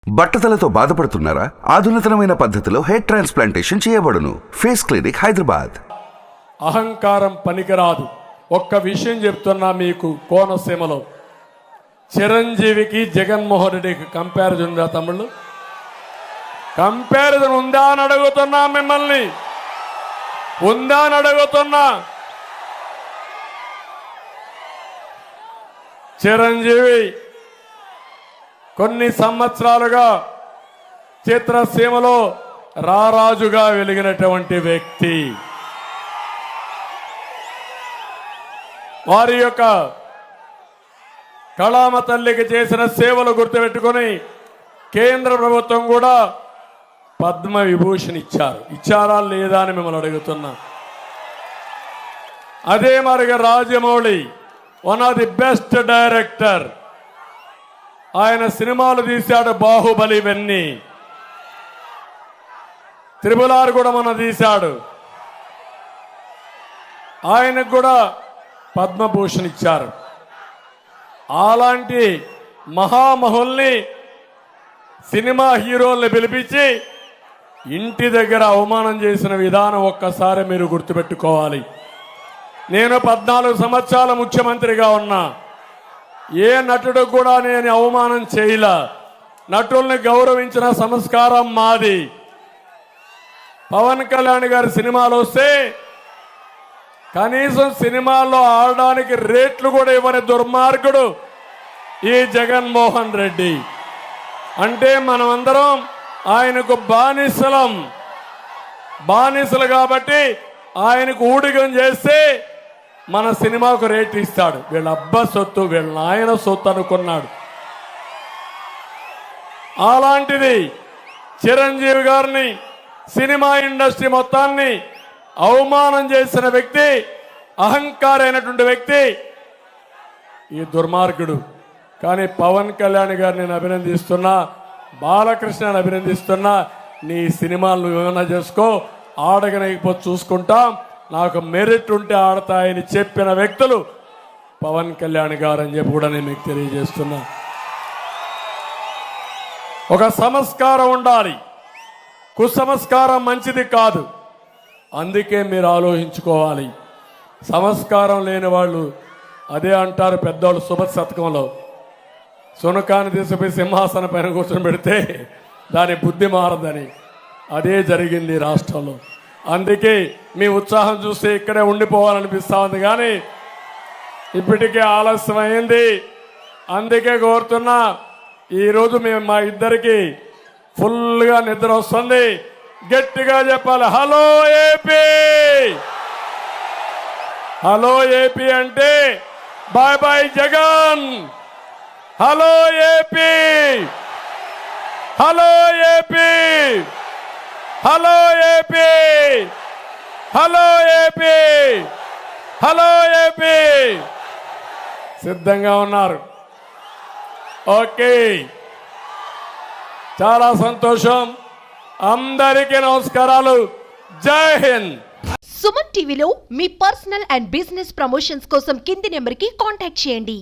బట్టతలతో బాధపడుతున్నారా? ఆధునితనమైన పద్ధతిలో hair transplantation చేయబడును. Face clinic, Hyderabad. అహంకారం పనికిరాదు. ఒక్క విషయం చెప్తున్నా మీకు, కోనసీమలో చిరంజీవికి జగన్మోహన్ రెడ్డికి కంపారిజన్ ఉందా తమ్ముళ్ళు? కంపారిజన్ ఉందా అని అడుగుతున్నా మిమ్మల్ని, ఉందా అని అడుగుతున్నా. చిరంజీవి కొన్ని సంవత్సరాలుగా చిత్రసీమలో రారాజుగా వెలిగినటువంటి వ్యక్తి. వారి యొక్క కళామ తల్లికి చేసిన సేవలు గుర్తుపెట్టుకొని కేంద్ర ప్రభుత్వం కూడా పద్మ విభూషణ్ ఇచ్చారా లేదా అని మిమ్మల్ని అడుగుతున్నా. అదే మరిగా Rajamouli one of the best director. ఆయన సినిమాలు తీశాడు, బాహుబలి ఇవన్నీ. త్రిపుల్ కూడా మన తీశాడు. ఆయనకు కూడా పద్మభూషణ్ ఇచ్చారు. అలాంటి మహామహుల్ని, సినిమా హీరోల్ని పిలిపించి ఇంటి దగ్గర అవమానం చేసిన విధానం ఒక్కసారి మీరు గుర్తుపెట్టుకోవాలి. నేను 14 సంవత్సరాల ముఖ్యమంత్రిగా ఉన్నా. ఏ నటుడు కూడా నేను అవమానం చేయలా. నటుల్ని గౌరవించిన సంస్కారం మాది. పవన్ కళ్యాణ్ గారి సినిమాలు వస్తే కనీసం సినిమాల్లో ఆడడానికి రేట్లు కూడా ఇవ్వని దుర్మార్గుడు ఈ జగన్మోహన్ రెడ్డి. అంటే మనమందరం ఆయనకు బానిసలు కాబట్టి ఆయనకు ఊడిగం చేస్తే మన సినిమాకు రేట్ ఇస్తాడు. వీళ్ళ అబ్బా సొత్తు, వీళ్ళ నాయన సొత్తు అనుకున్నాడు. అలాంటిది చిరంజీవి గారిని, సినిమా ఇండస్ట్రీ మొత్తాన్ని అవమానం చేసిన వ్యక్తి, అహంకారైనటువంటి వ్యక్తి ఈ దుర్మార్గుడు. కానీ పవన్ కళ్యాణ్ గారిని నేను అభినందిస్తున్నా, బాలకృష్ణని అభినందిస్తున్నా. నీ సినిమాలు ఏమైనా చేసుకో, ఆడగనకపోతే చూసుకుంటాం, నాకు మెరిట్ ఉంటే ఆడతాయని చెప్పిన వ్యక్తులు పవన్ కళ్యాణ్ గారు అని చెప్పి కూడా నేను మీకు తెలియజేస్తున్నా. ఒక సంస్కారం ఉండాలి, కుసంస్కారం మంచిది కాదు. అందుకే మీరు ఆలోచించుకోవాలి. సంస్కారం లేని వాళ్ళు అదే అంటారు పెద్దవాళ్ళు సుభత శతకంలో, సునకాన్ని తీసుకుపోయి సింహాసనం పైన కూర్చొని పెడితే దాని బుద్ధి మారదని. అదే జరిగింది రాష్ట్రంలో. అందుకే మీ ఉత్సాహం చూస్తే ఇక్కడే ఉండిపోవాలనిపిస్తా ఉంది, కానీ ఇప్పటికే ఆలస్యం అయింది. అందుకే కోరుతున్నా, ఈరోజు మేము మా ఇద్దరికి ఫుల్గా నిద్ర వస్తుంది. గట్టిగా చెప్పాలి, హలో ఏపీ. హలో ఏపీ అంటే bye bye Jagan. Hello AP, hello AP, hello AP, hello AP, hello AP. సిద్ధంగా ఉన్నారు? ఓకే, చాలా సంతోషం. అందరికీ నమస్కారాలు. జై హింద్. సుమన్ టీవీలో మీ పర్సనల్ అండ్ బిజినెస్ ప్రమోషన్స్ కోసం కింది నెంబర్కి కాంటాక్ట్ చేయండి.